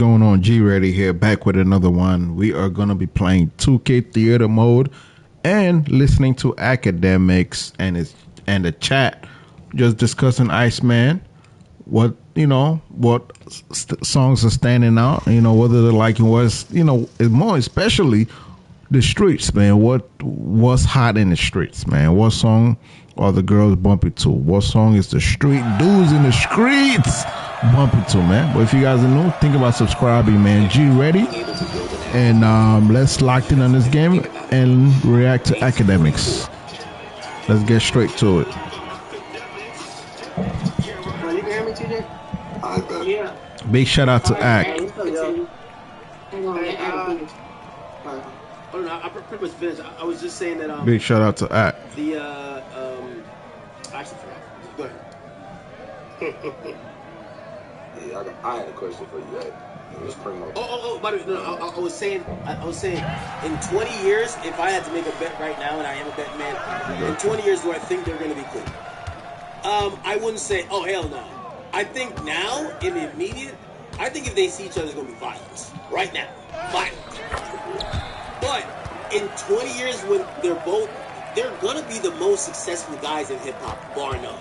Going on, G Ready here, back with another one. We are gonna be playing 2K Theater mode and listening to Academics and the chat, just discussing Iceman. What songs are standing out. Whether they're liking what's more especially the streets, man. What's hot in the streets, man? What song are the girls bumping to? What song is the street dudes in the streets bumping to, man? But if you guys are new, think about subscribing, man. G Ready, and let's lock in on this game and react to Academics. Let's get straight to it. Big shout out to Ack. Oh no, I pretty much finished. I was just saying that. Big shout out to Ack. The actually, go ahead. Yeah, I had a question for you. By the way, no, I was saying, in 20 years, if I had to make a bet right now, and I am a bet man, in 20 years, do I think they're going to be cool? I wouldn't say, oh hell no. I think now, in the immediate, I think if they see each other, it's going to be violence. Right now, violence. But in 20 years, when they're going to be the most successful guys in hip hop, bar none.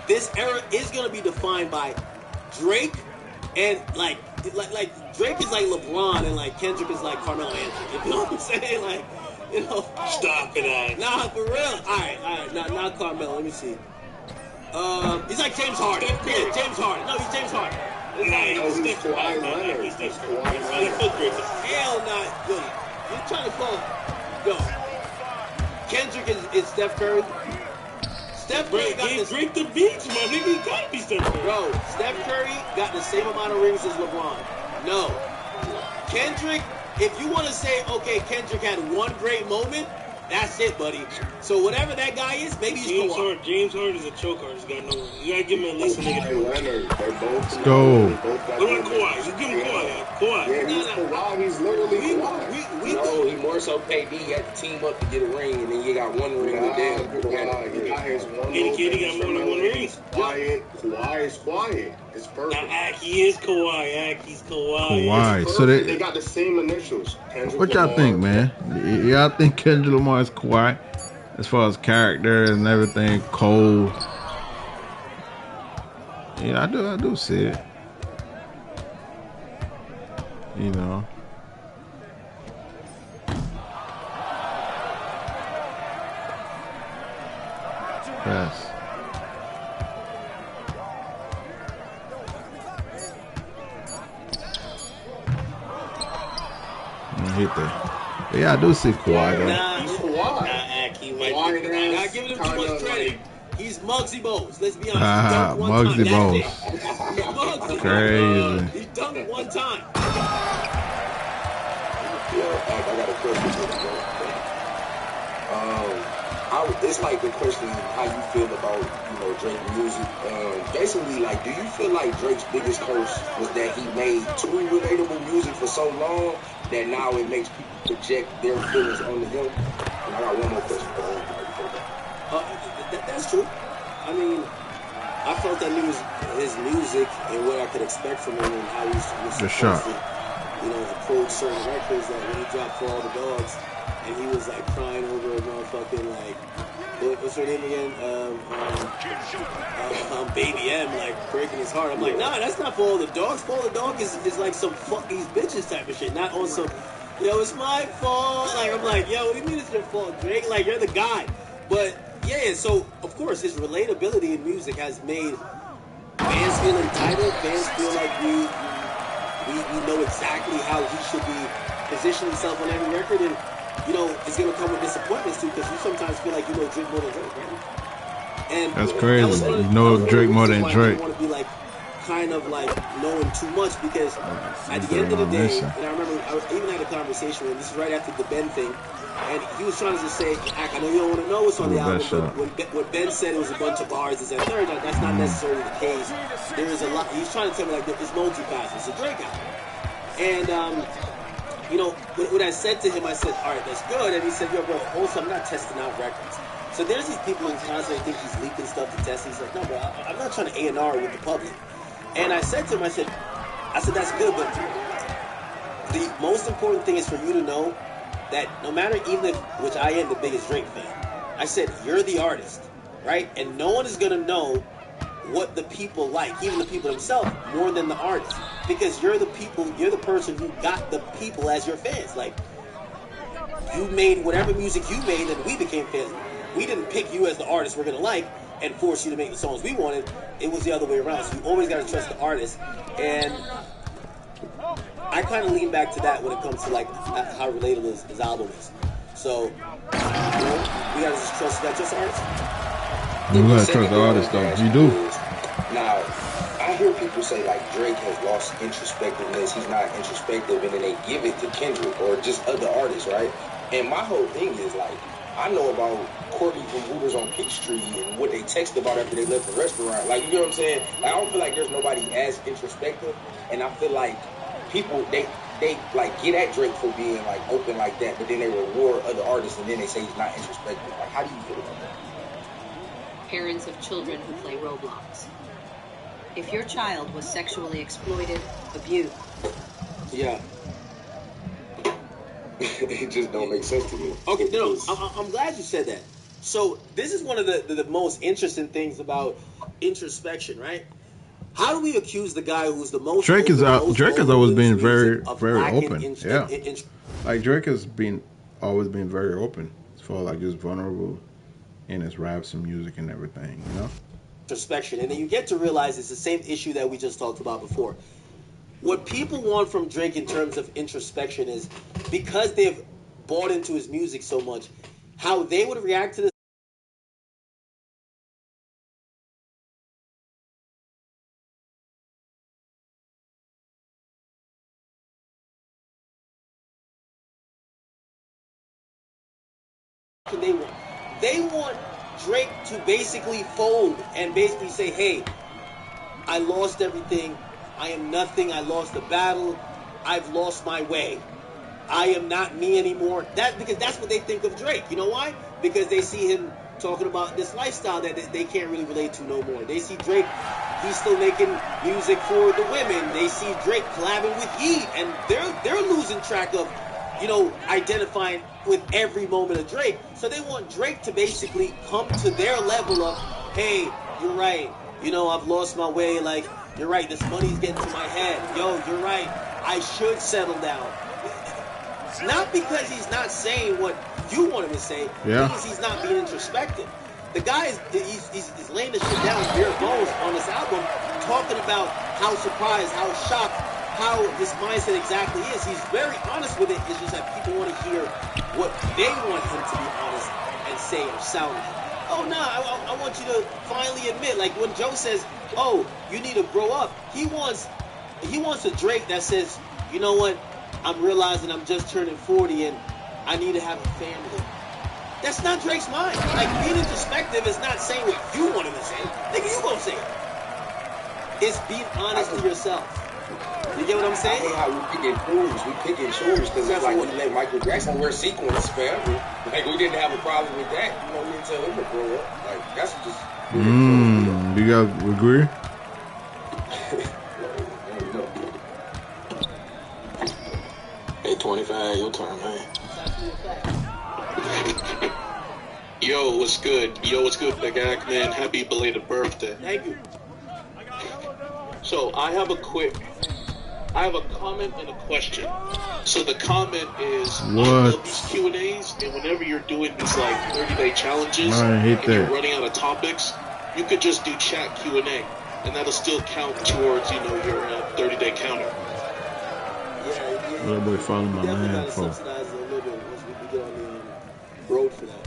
This era is going to be defined by Drake and like Drake is like LeBron and like Kendrick is like Carmelo Anthony. You know what I'm saying? Like, Stop it, Nah, for real. All right. Not Carmelo. Let me see. He's like James Harden. Yeah, James Harden. No, he's James Harden. He's Kawhi Leonard. He's Kawhi Leonard. Hell not. Yo, you're trying to call. Yo, Kendrick is Steph Curry. Steph Curry got this. Drink the beach, my nigga. He gotta be Steph Curry. Bro, Steph Curry got the same amount of rings as LeBron. No. Kendrick, if you want to say, okay, Kendrick had one great moment, that's it, buddy. So whatever that guy is, maybe he's Kawhi. James Harden is a choke artist. You gotta give him at least a nigga. Leonard, they're both. Let's go. What about Kawhi? Just give him Kawhi. Yeah, he's Kawhi. He's literally Kawhi. No, he more so KD. He had to team up to get a ring, and then you got one ring with them. KD got more than one ring. Kawhi is quiet. It's perfect. Now, Aki is Kawhi. He's Kawhi. Kawhi. So they got the same initials. What y'all think, man? Y'all think Kendrick Lamar is Kawhi as far as character and everything? Cold. Yeah, I do see it. Yes. Hit that. Yeah, I do see Kawhi though. He's Kawhi. He might be. Not giving him too much credit. He's Muggsy Bogues. Let's be honest. Muggsy Bogues. Crazy. He dunked one time. Yeah, I got a question for you, bro. It's like the question how you feel about Drake music. Basically, like, do you feel like Drake's biggest curse was that he made too relatable music for so long that now it makes people project their feelings onto him? And I got one more question for That's true. I mean, I felt that his music and what I could expect from him and how he was supposed to, approach certain records. That when he dropped For All the Dogs, and he was like crying over a motherfucking like, what's her name again? Baby M, like breaking his heart. I'm like, nah, that's not For All the Dogs. For All the Dog is like some fuck these bitches type of shit, not on some, it's my fault. Like, I'm like, yo, what do you mean it's your fault, Drake? Like, you're the guy. But yeah, so of course his relatability in music has made fans feel entitled. Fans feel like we know exactly how he should be positioning himself on every record, and it's gonna come with disappointments too, because you sometimes feel like Drake more than Drake, right? And that's crazy. Drake more than Drake. I want to be like kind of like knowing too much, because at the end of the day, and I remember I even had a conversation with this is right after the Ben thing, and he was trying to just say, I know you don't want to know what's on the album, but when Ben said it was a bunch of bars, is that third, that's not necessarily the case. There is a lot. He's trying to tell me like it's multifaceted. It's a Drake album, and when I said to him, I said, all right, that's good, and he said, yo, bro, also I'm not testing out records. So there's these people who constantly think he's leaking stuff to test. He's like, no, bro, I'm not trying to A&R with the public. And I said to him, I said, that's good, but the most important thing is for you to know that no matter even if, which I am the biggest Drake fan, I said you're the artist, right? And no one is gonna know what the people like, even the people themselves, more than the artist, because you're the people, you're the person who got the people as your fans. Like, you made whatever music you made, and we became fans. We didn't pick you as the artist we're gonna like and force you to make the songs we wanted. It was the other way around. So you always gotta trust the artist, and I kind of lean back to that when it comes to like how relatable his album is. So, you know, we gotta just trust that just artist. You gotta trust the artist, though. You do. Now, I hear people say like Drake has lost introspectiveness. He's not introspective, and then they give it to Kendrick or just other artists, right? And my whole thing is like, I know about Courtney from Hooters on Peachtree and what they text about after they left the restaurant. Like, you know what I'm saying? Like, I don't feel like there's nobody as introspective, and I feel like people they like get at Drake for being like open like that, but then they reward other artists and then they say he's not introspective. Like, how do you feel about that? Parents of children who play Roblox. If your child was sexually exploited, abused. Yeah. It just don't make sense to me. Okay, no, I'm glad you said that. So this is one of the most interesting things about introspection, right? How do we accuse the guy who's the most Drake is open, most Drake has vocal always in been his very music of very lacking open. int- Yeah. int- Like Drake has always been very open for like just vulnerable in his raps and music and everything, you know? introspection, and then you get to realize it's the same issue that we just talked about before. What people want from Drake in terms of introspection is because they've bought into his music so much, how they would react to this. They want Drake to basically fold and basically say, hey, I lost everything. I am nothing. I lost the battle. I've lost my way. I am not me anymore. Because that's what they think of Drake. You know why? Because they see him talking about this lifestyle that they can't really relate to no more. They see Drake, he's still making music for the women. They see Drake collabing with Yeet, and they're losing track of, you know, identifying with every moment of Drake. So they want Drake to basically come to their level of, hey, you're right. You know, I've lost my way. Like, you're right. This money's getting to my head. Yo, you're right. I should settle down. Not because he's not saying what you want him to say, because he's not being introspective. The guy he's laying this shit down bare bones on this album, talking about how surprised, how shocked, how his mindset exactly is. He's very honest with it. It's just that people want to hear what they want him to be honest and say or sound like. Oh, no, I want you to finally admit, like when Joe says, oh, you need to grow up, he wants a Drake that says, you know what, I'm realizing I'm just turning 40 and I need to have a family. That's not Drake's mind. Like, being introspective is not saying what you want him to say. Nigga, you gonna say it. It's being honest to yourself. You get what I'm saying? I hate how we pick and choose. We pick and choose because it's like we let Michael Jackson wear sequins forever. Like, we didn't have a problem with that. You know, we didn't tell him to grow up. Like, that's just... Do you guys agree? Hey, 25, your turn, man. Yo, what's good? Big Act, man? Happy belated birthday. Thank you. So, I have a comment and a question. So the comment is, I love these Q&As, and whenever you're doing these like 30-day challenges and you're running out of topics, you could just do chat Q&A, and that'll still count towards, you know, your 30-day counter. Yeah. Little boy following my Definitely man gotta for. subsidize it a little bit once we get on the road for that.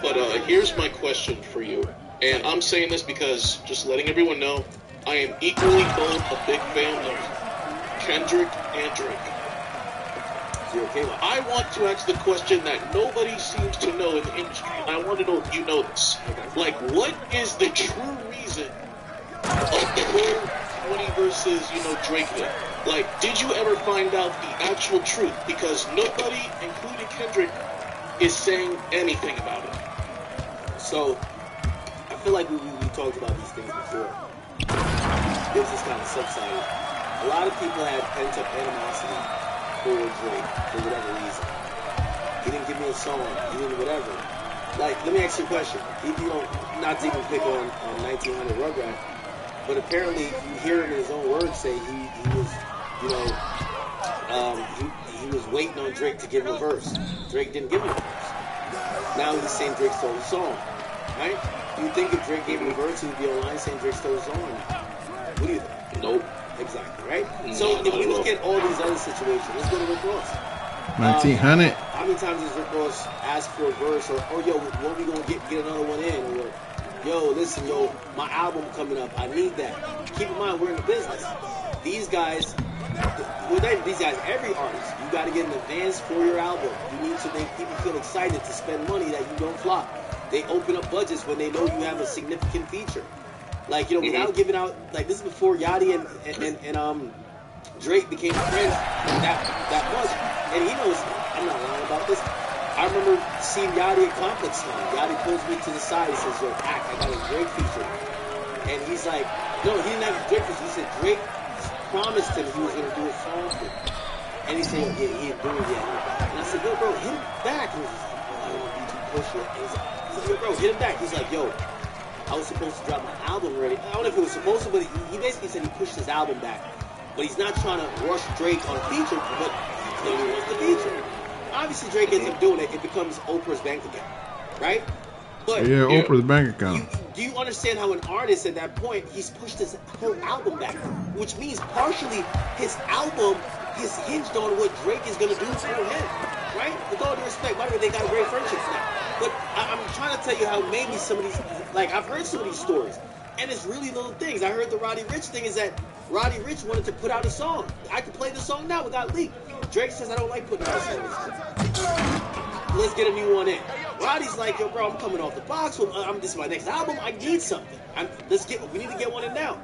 But here's my question for you, and I'm saying this because, just letting everyone know, I am equally both a big fan of Kendrick and Drake. I want to ask the question that nobody seems to know in the industry, and I want to know if you know this. Like, what is the true reason of the whole 20 versus, you know, Drake thing? Like, did you ever find out the actual truth? Because nobody, including Kendrick, is saying anything about it. So, I feel like we talked about these things before. It was just kind of subsided. a lot of people had pent-up animosity for Drake for whatever reason. He didn't give me a song. He didn't whatever. Like, let me ask you a question. You know, not to even pick on 1900 Rugrat, but apparently you hear him in his own words say he was, you know, he was waiting on Drake to give him a verse. Drake didn't give him a verse. Now he's saying Drake stole the song, right? Do you think if Drake gave him a verse, he would be online saying Drake stole the song or not? What do you think? Nope. Exactly, right? So if we look at all these other situations, let's go to Rick Ross. 1900. How many times has Rick Ross asked for a verse, or yo, when we gonna get another one in, or yo, listen, yo, my album coming up, I need that. Keep in mind, we're in the business. These guys, every artist, you got to get an advance for your album. You need to make people feel excited to spend money that you don't flop. They open up budgets when they know you have a significant feature. Like, you know, without giving out, like, this is before Yachty and Drake became friends that much. And he knows, I'm not lying about this. I remember seeing Yachty at Complex Time. Yachty pulls me to the side. He says, yo, I got a Drake feature. And he's like, no, he didn't have a Drake feature. He said Drake promised him he was going to do a song for him. And he said, yeah, he didn't do it yet. And I said, yo, bro, hit him back. And he was like, oh, I don't want to be too pushy. And he's like, yo, bro, hit him back. He's like, yo, I was supposed to drop my album already. I don't know if it was supposed to, but he basically said he pushed his album back. But he's not trying to rush Drake on a feature, but he clearly wants the feature. Obviously, Drake ends up doing it. It becomes Oprah's bank account, right? But Yeah, Oprah's bank account. Do you understand how an artist at that point, he's pushed his whole album back? Which means partially his album is hinged on what Drake is going to do for him, right? With all due respect, by the way, they got a great friendship now. But I'm trying to tell you how maybe some of these, like, I've heard some of these stories, and it's really little things. I heard the Roddy Ricch thing is that Roddy Ricch wanted to put out a song. I could play the song now without leak. Drake says, I don't like putting out songs. Let's get a new one in. Roddy's like, yo, bro, I'm coming off the box. This is my next album. I need something. We need to get one in now.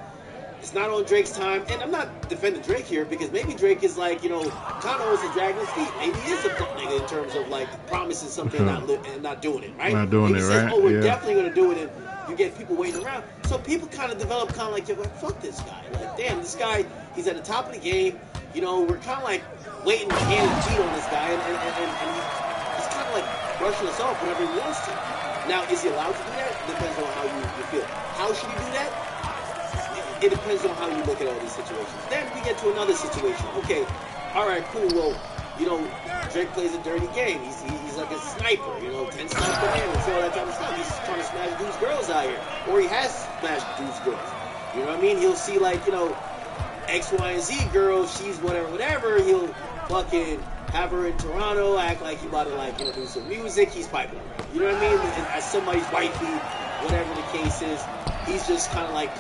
It's not on Drake's time. And I'm not defending Drake here because maybe Drake is like, you know, kind of also dragging his feet. Maybe he is a fuck nigga in terms of like promising something and not doing it, right? Not doing maybe it, says, right? oh, we're definitely going to do it. And you get people waiting around. So people kind of develop kind of like, yo, fuck this guy. Like, damn, this guy, he's at the top of the game. You know, we're kind of like waiting hand and feet on this guy. And he's kind of like brushing us off whenever he wants to. Now, is he allowed to do that? It depends on how you feel. How should he do that? It depends on how you look at all these situations. Then we get to another situation. Okay, all right, cool. Well, you know, Drake plays a dirty game. He's like a sniper, you know, 10 sniper man and all that type of stuff. He's trying to smash dudes' girls out here. Or he has smashed dudes' girls. You know what I mean? He'll see, like, you know, X, Y, and Z girl, she's whatever. He'll fucking have her in Toronto, act like he about to, like, you know, do some music. He's piping her. You know what I mean? As somebody's wifey, whatever the case is, he's just kind of like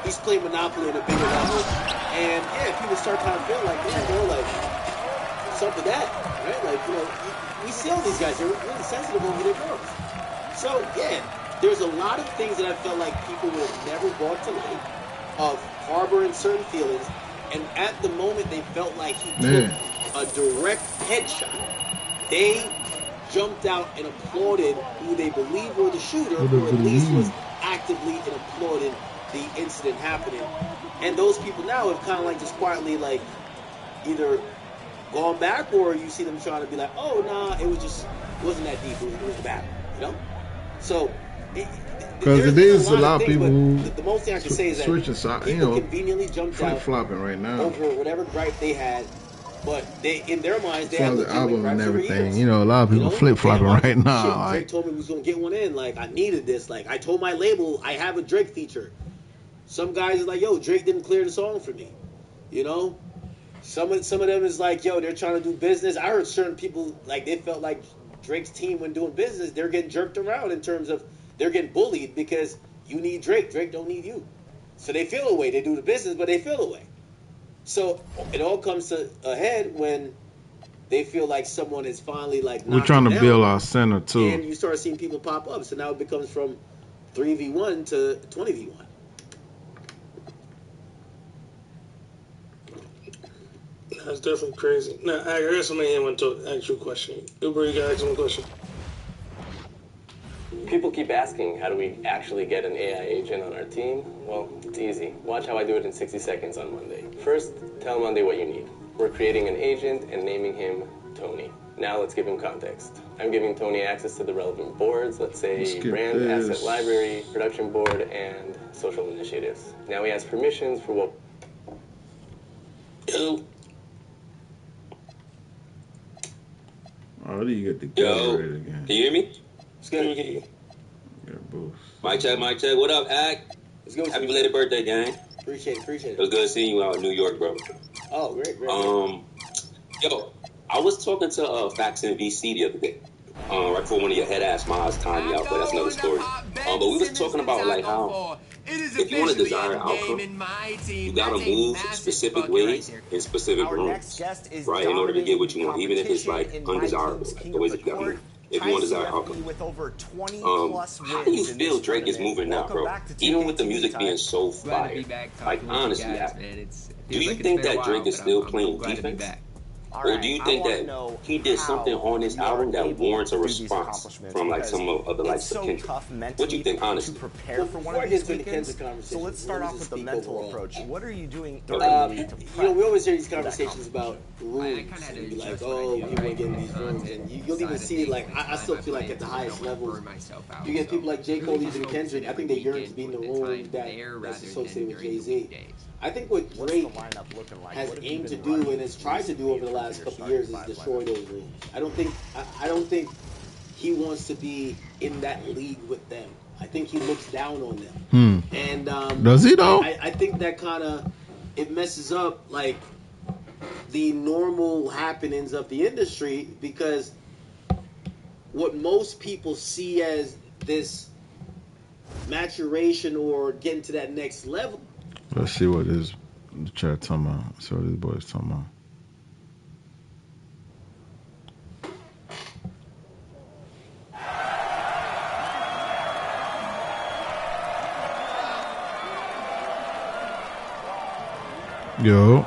he's playing Monopoly on a bigger level. And, yeah, people start kind of feeling like, yeah, bro, like, what's up with that? Right? Like, you know, we see all these guys, they're really sensitive over their girls. So, yeah, there's a lot of things that I felt like people would have never brought to light of harboring certain feelings. And at the moment, they felt like he took a direct headshot. They jumped out and applauded who they believe were the shooter, or at least was actively and applauding the incident happening. And those people now have kind of like just quietly like either gone back, or you see them trying to be like, oh, nah, it wasn't that deep, it was bad, you know? So, because it is a lot of people who the most thing I can say is that people you know, conveniently jumped out flopping right now over whatever gripe they had, but they, in their minds, they had the album and everything. years. You know, a lot of people flip flopping right now. Shit, like, Drake told me we was gonna get one in. Like, I needed this. Like, I told my label I have a Drake feature. Some guys is like, yo, Drake didn't clear the song for me. You know, some of them is like, yo, they're trying to do business. I heard certain people like they felt like Drake's team when doing business, they're getting jerked around in terms of they're getting bullied because you need Drake. Drake don't need you. So they feel away. They do the business, but they feel away. So it all comes to a head when they feel like someone is finally like we're trying to build our center too. And you start seeing people pop up. So now it becomes from 3v1 to 20v1. That's definitely crazy. Now, I got somebody here want to ask you a question. Uber, you got to ask him a question. People keep asking, how do we actually get an AI agent on our team? Well, It's easy. Watch how I do it in 60 seconds on Monday. First, tell Monday what you need. We're creating an agent and naming him Tony. Now let's give him context. I'm giving Tony access to the relevant boards, let's say brand, asset library, production board, and social initiatives. Now he has permissions for what... Yo. Oh, do you get the gallery again? Can you hear me? It's good. Yeah, boost. Mic check, mic check. What up, Ak? Let's go. Happy belated birthday, gang. Appreciate It it. was good seeing you out in New York, bro. Oh, great. Yo, I was talking to Fax and VC the other day. Right before one of your head ass mods timed me out, but that's another story. But we was talking about like how if you want a desired outcome, you gotta move specific ways in specific rooms, right? In order to get what you want, even if it's like undesirable, like the ways that you gotta move. If you want a desired outcome. How do you feel Drake is moving now, bro? Even with the music being so fire, like honestly, do you think that Drake is still playing defense? Or do you think that he did something on this album that warrants a response from like some of the likes of Kendrick? What do you think, honestly? Before I get to the Kendrick conversation, so let's start off with the mental approach. What are you doing you know, we always hear these conversations about rooms, and you be like, oh, people are getting these rooms, and you'll even see it, like, I still feel like at the highest levels, you get people like J. Cole, even Kendrick, I think they yearn to be in the room that's associated with Jay-Z. I think what Drake has aimed to do and has tried to do over the last couple of years is destroy those rooms. I don't think he wants to be in that league with them. I think he looks down on them. And does he though? I think that kind of it messes up like the normal happenings of the industry, because what most people see as this maturation or getting to that next level. Let's see what this the chat talking about. Let's see what these boys talking about. Yo.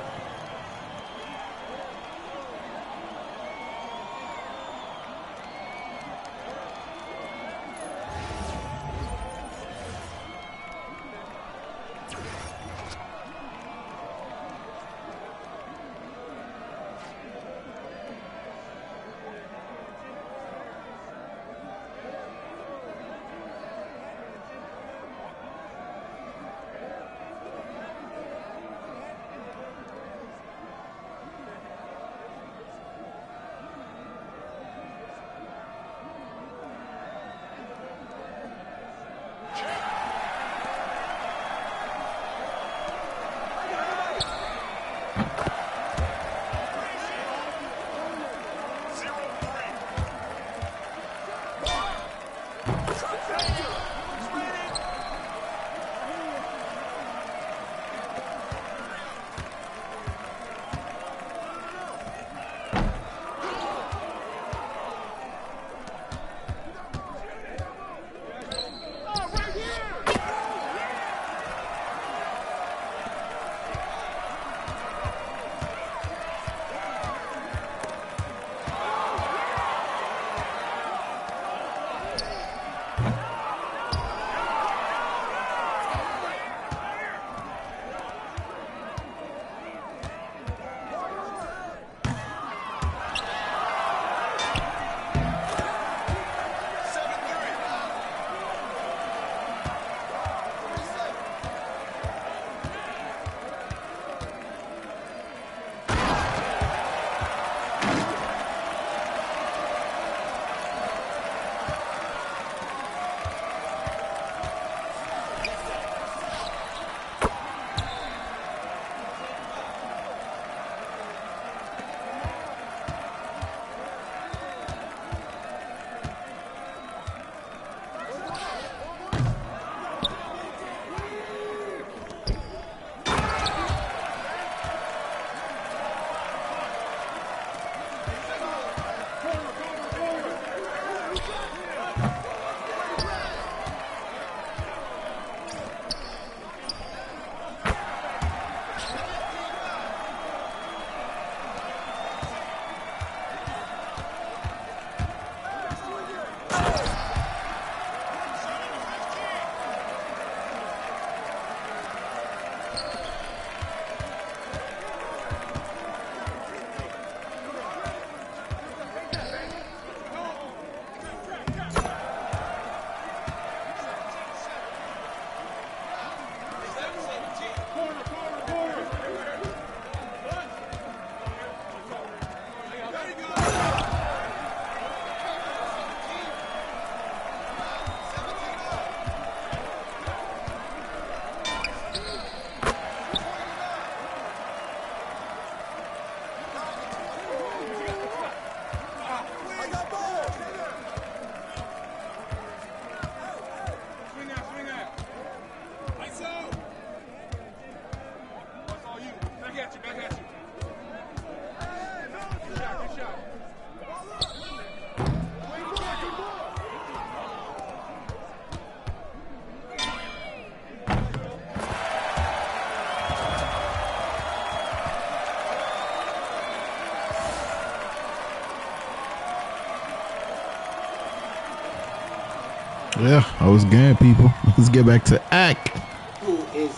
Yeah, I was game, people. Let's get back to Act. Who is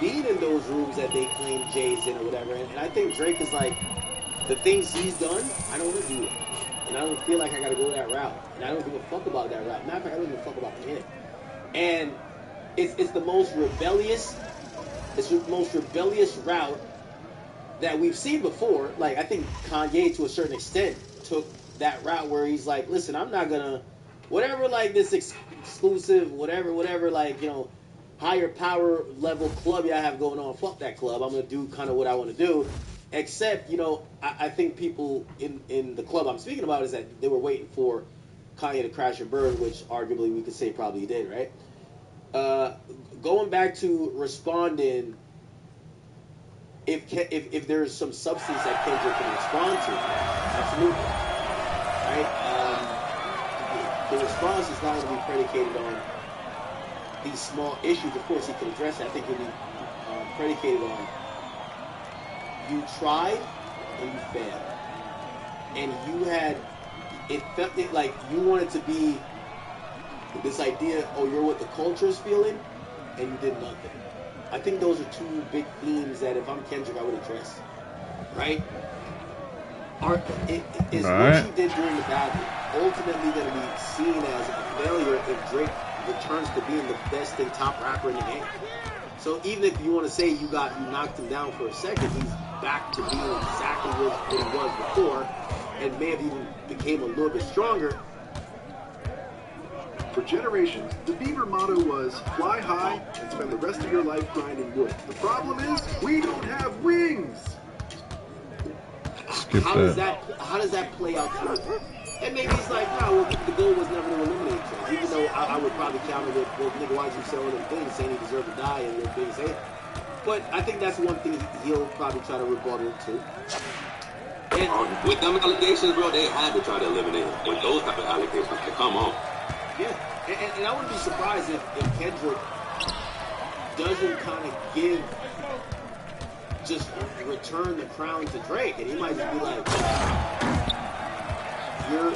being in those rooms that they claim Jay's in or whatever. And I think Drake is like, the things he's done, I don't want to do it. And I don't feel like I got to go that route. And I don't give a fuck about that route. Matter of fact, I don't give a fuck about him. And it's the most rebellious, route that we've seen before. Like, I think Kanye, to a certain extent, took that route where he's like, listen, I'm not gonna, whatever, like, this exclusive, whatever, like, you know, higher power level club y'all have going on, fuck that club. I'm gonna do kind of what I want to do. Except, you know, I think people in the club I'm speaking about is that they were waiting for Kanye to crash and burn, which arguably we could say probably he did, right? Going back to responding, if there's some substance that Kendrick can respond to, absolutely, right? The response is not going to be predicated on these small issues. Of course, he can address that. I think it'll be predicated on you tried and you failed, and you had it felt like you wanted to be this idea. Oh, you're what the culture is feeling, and you did nothing. I think those are two big themes that if I'm Kendrick, I would address. Right? Is what you did during the battle ultimately going to be seen as a failure if Drake returns to being the best and top rapper in the game? So even if you want to say you knocked him down for a second, he's back to being exactly what he was before, and may have even became a little bit stronger. For generations, the Beaver motto was fly high and spend the rest of your life grinding wood. The problem is, we don't have wings. How does that play out to you? And maybe he's like, no, well, the goal was never to eliminate Drake. Even though I would probably counter with, well, nigga, why'd you say all them things saying he deserved to die and your biggest hate? But I think that's one thing he'll probably try to rebuttal too. And with them allegations, bro, they had to try to eliminate him. With those type of allegations, like, come on. Yeah, and I wouldn't be surprised if Kendrick doesn't kind of just return the crown to Drake, and he might just be like, you're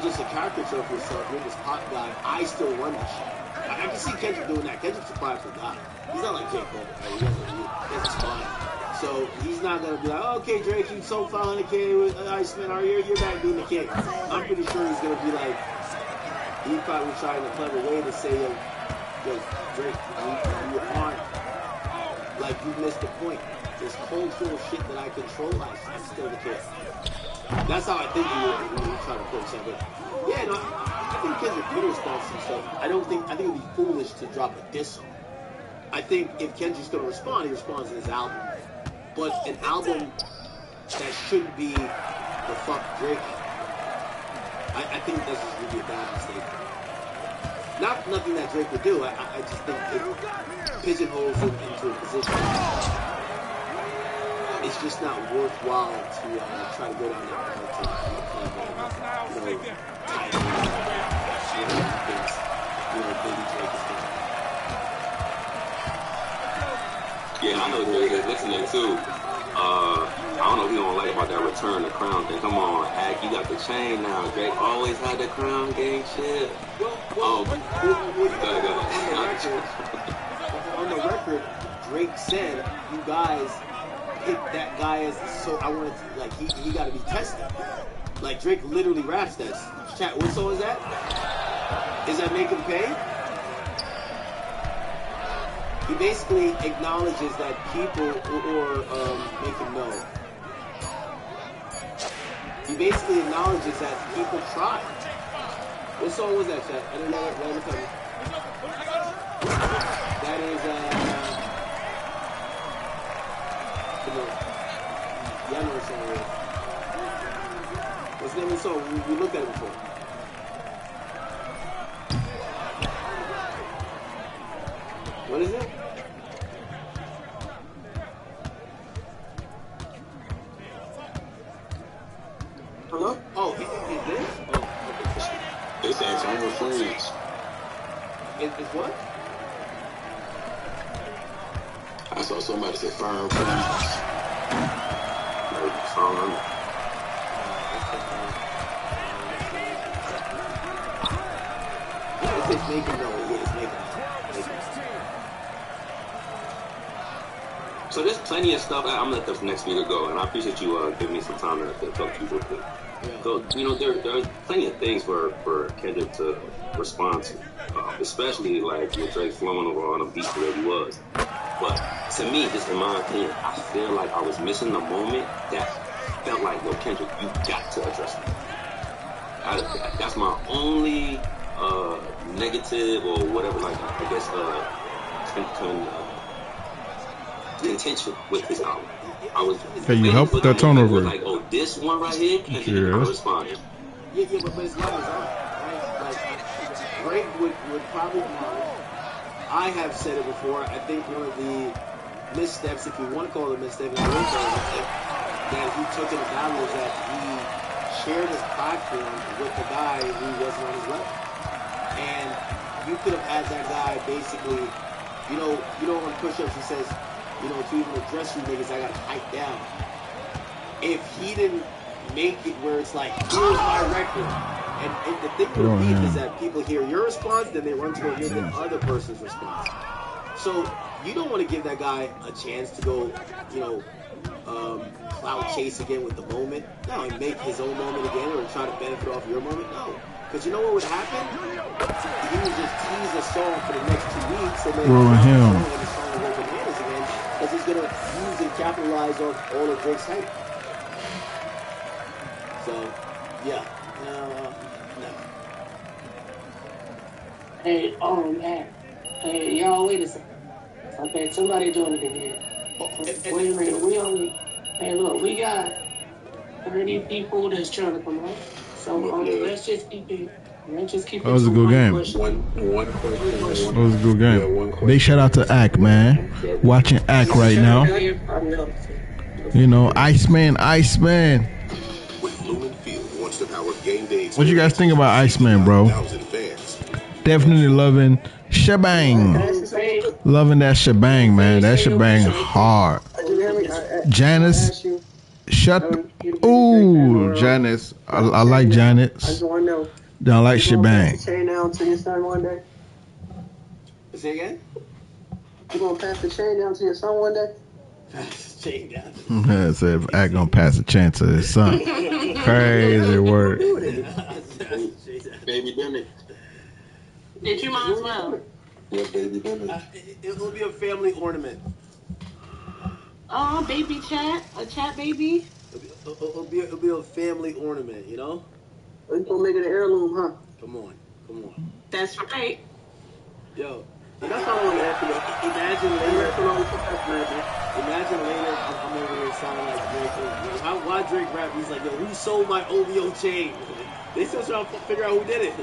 just a caricature of yourself. You're this hot guy. I still run this shit. I can see Kendrick doing that. Kendrick's a prideful guy. He's not like J. Cole. Right? He has a spine. So he's not going to be like, oh, okay, Drake, you sold 500K with Iceman. You're back doing the kick. I'm pretty sure he's going to be like, he probably trying a clever way to say, yo, Drake, you aren't, like, you missed the point. This cultural shit that I control, I'm still the kid. That's how I think he would try to approach that. But yeah, no, I think Kendrick could respond to some stuff. I think it would be foolish to drop a diss on. I think if Kendrick's going to respond, he responds in his album. But an album that shouldn't be the fuck Drake, I think that's just really a bad mistake. Nothing that Drake would do. I just think it pigeonholes him into a position. It's just not worthwhile to try to go down that path to baby Drake is doing. Yeah, I know Drake is listening too. I don't know if you don't like about that return the crown thing. Come on, Ack, you got the chain now. Drake always had the crown gang shit. On the record, Drake said, you guys picked that guy as so I wanted to, like, he got to be tested. Like, Drake literally raps that. Chat, what song is that? Is that Make Him Pay? He basically acknowledges that people, or make him know. He basically acknowledges that people tried. What song was that, chat? I don't know. Let me tell you. That is, y'all know what song it is. What's the name of the song? We looked at it before. What is it? Hello? Oh, is this? Oh, okay. They saying some of friends. Is what? I saw somebody say firm friends. Firm. say it's making no, yeah, it's making. So there's plenty of stuff. I'm gonna let the next speaker go, and I appreciate you giving me some time to talk to you real quick. Yeah. So there's plenty of things for Kendrick to respond to, especially like with Drake flowing over on a beat where he was. But to me, just in my opinion, I feel like I was missing the moment that felt like, yo, Kendrick, you got to address me. That's my only negative or whatever, like I guess contention with this album. I was. Can you help with that tone over? Like, oh, this one right here, and then I responded. Yeah, but it's not his own, right? Like, Drake would probably. I have said it before. I think one of the missteps, if you want to call it a misstep, and I will call it a misstep, that he took in the battle is that he shared his platform with the guy who wasn't on his level, and you could have had that guy basically, on push-ups he says, to even address you niggas, I gotta pipe down. If he didn't make it where it's like, here's my record, and the thing with the beef is that people hear your response, then they run to go hear the other person's response. So you don't want to give that guy a chance to go, clout chase again with the moment. No, and make his own moment again or try to benefit off your moment. No. Because you know what would happen? He would just tease a song for the next 2 weeks and then the song will go bananas again because he's going to use and capitalize on all of Drake's hype. So, yeah. No. Hey, man. Hey, y'all, wait a second. Okay, somebody doing it again. Wait a minute, hey, look, we got 30 people that's trying to come up. So let's just keep it. That was a good game. One question. That was a good game. Big shout out to Ak, man. Watching Ak right now. Iceman. What you guys think about Iceman, bro? Definitely loving Shebang. Loving that Shebang, man. That Shebang hard. Janice. Ooh, Janice. I like Janice. Don't like Shebang. Chain down to your son one day. Say again? You gonna pass the chain down to your son one day? Pass the chain down. I said, I gonna pass the chain to his son. Crazy word. Baby Demi. Did you might as well? Yeah, baby Demi. It will be a family ornament. Oh, baby chat? A chat baby? It'll be a family ornament, You gonna make it an heirloom, huh? Come on. That's right. Yo, that's all I want to ask you. Imagine later, I'm over here sounding like Drake. Why Drake rap? He's like, yo, who sold my OVO chain? They still trying to figure out who did it.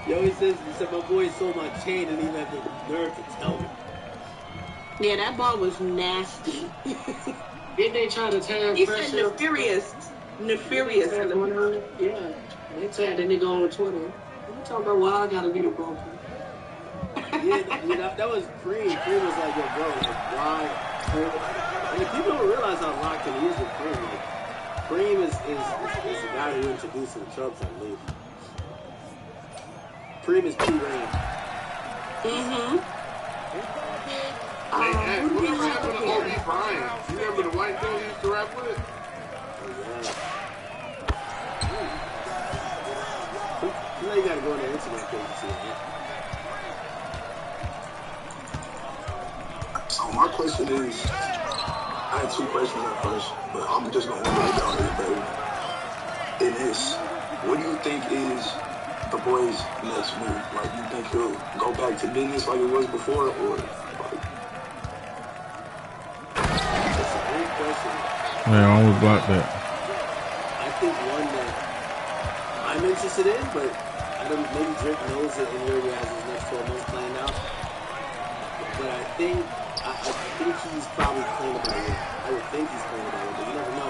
Yo, he said my boy sold my chain and he didn't have the nerve to tell me. Yeah, that ball was nasty. Did they try to tear He said nefarious. Nefarious. Yeah. They tagged that nigga on Twitter. You talking about why I gotta be the broker? Yeah, that was Cream. Cream was like, yo, bro, like, why? And people don't realize how locked in he is with Cream. Like, Cream is the guy who introduced him to Chubbs, I believe. Cream is P-Rain. Whatever happened to Obi Brian? You remember the white dude he used to rap with? You know you gotta go on the internet page to see it. So my question is, I had two questions at first, but I'm just gonna write down everybody. It is, what do you think is the boy's next move? Like, you think he'll go back to business like it was before, or like? That's a great question. Yeah, I always like that. I think one that I'm interested in, but maybe Drake knows it and he already has his next 12 months planned out. But I think he's probably playing about it. I would think he's playing about it, but you never know.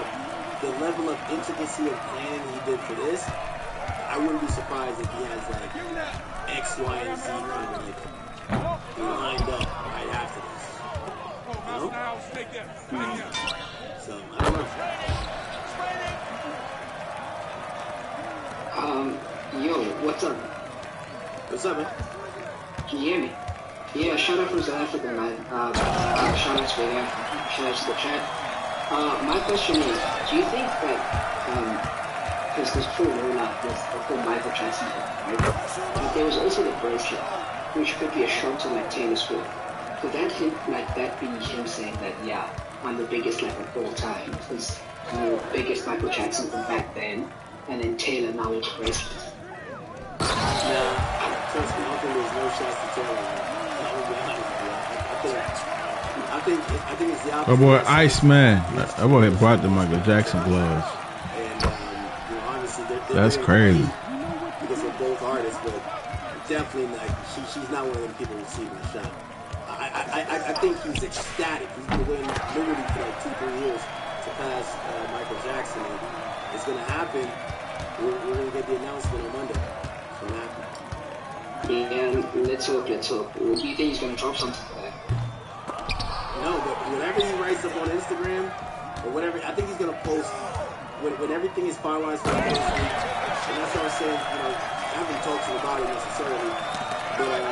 The level of intricacy and planning he did for this, I wouldn't be surprised if he has like X, Y, and Z kind of like lined up right after this. So I don't know. Yo, what What's up? What's up, man? Can you hear me? Yeah, shout out from South Africa, man. Shout out to the shout out to the chat. My question is, do you think that because this full rollout with the whole Michael Jackson thing, right? But there was also the bracelet, which could be a shot to like Taylor Swift. Could that hit like that be him saying that, yeah, I'm the biggest like of all time? Because the biggest Michael Jackson from back then, and then Taylor now with the bracelet. Nah, trust me, I think there's no shots to Taylor. I think it's the opposite. That boy Iceman. That boy had brought the Michael Jackson gloves. And obviously That's crazy. Because they're both artists, but definitely like she's not one of them people receiving a shot. I think he's ecstatic. He's been waiting literally for like 2-3 years to pass Michael Jackson, and it's gonna happen. We're gonna get the announcement on Monday. It's gonna happen. Yeah, let's hope. Do you think he's gonna drop something for that? No, but whatever he writes up on Instagram or whatever, I think he's gonna post when everything is finalized for the next week. And that's what I was saying. I haven't talked to him about it necessarily, but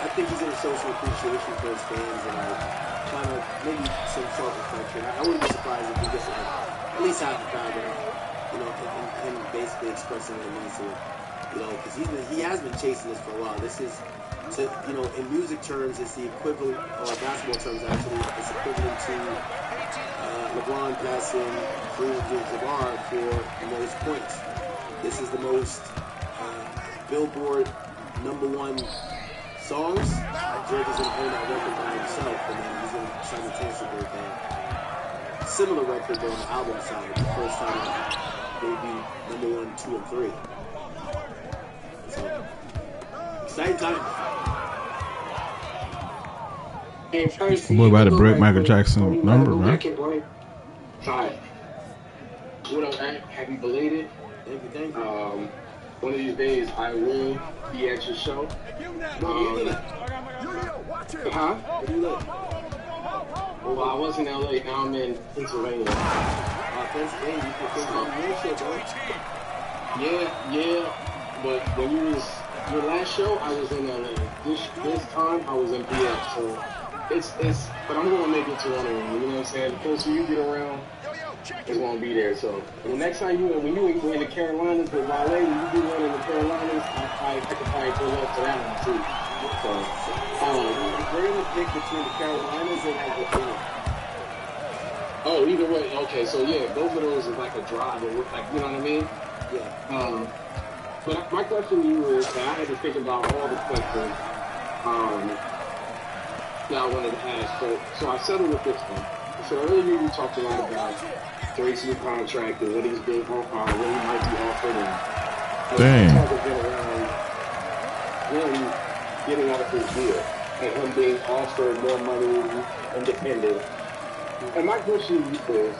I think he's gonna show some appreciation for his fans and kind of maybe some self-reflection. I wouldn't be surprised if he gets like at least half a paragraph, and him basically expressing what it means to him. Because he has been chasing this for a while. This is, in music terms, it's the equivalent, or basketball terms actually, it's equivalent to LeBron passing Kareem Abdul-Jabbar for the most points. This is the most Billboard #1 songs. Drake is going to own that record by himself, and then he's going to simultaneously break that similar record on the album side. The first time they would be #1, 2, and 3. So, exciting time. Hey, first, Boy, about to break Michael Jackson number, man. Hi. What up, man? Happy belated. Thank you. One of these days, I will be at your show. Huh? Where you live? Well, I was in LA. Now I'm in Pennsylvania. Pennsylvania. Yeah. But when your last show, I was in LA. This time, I was in PF. So it's. But I'm gonna make it to one of them. You know what I'm saying? The closer you get around, it's gonna be there. So the next time when you in the Carolinas with Wale, when you do one in the Carolinas, I could probably pull up to that one too. So we're gonna pick between the Carolinas and Virginia. Oh, either way. Okay, so yeah, both of those is like a drive, or like, you know what I mean? Yeah. But my question to you is that I had to think about all the questions that I wanted to ask. So I settled with this one. So earlier you talked a lot about Drake's new contract and what he's being offered, what he might be offered, and Dang. talking around him getting out of his deal and him being offered more money, independent. And my question to you is,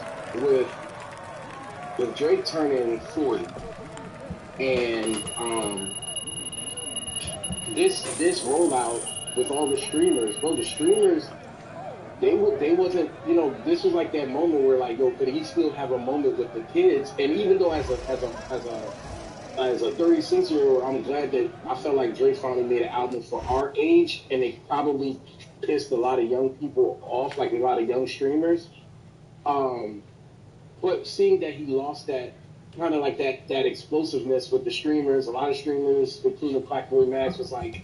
with Drake turning 40, and this rollout with all the streamers, bro, the streamers, they wasn't, this was like that moment where like, yo, could he still have a moment with the kids? And even though as a 36-year-old, I'm glad that I felt like Drake finally made an album for our age, and it probably pissed a lot of young people off, like a lot of young streamers. But seeing that he lost that kind of like that explosiveness with the streamers, a lot of streamers, including Blackboy Max, was like,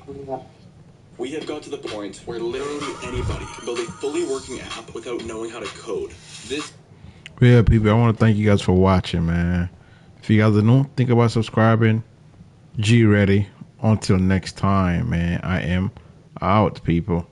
we have got to the point where literally anybody can build a fully working app without knowing how to code. Yeah, people, I want to thank you guys for watching, man. If you guys are new, think about subscribing. G ready. Until next time, man. I am out, people.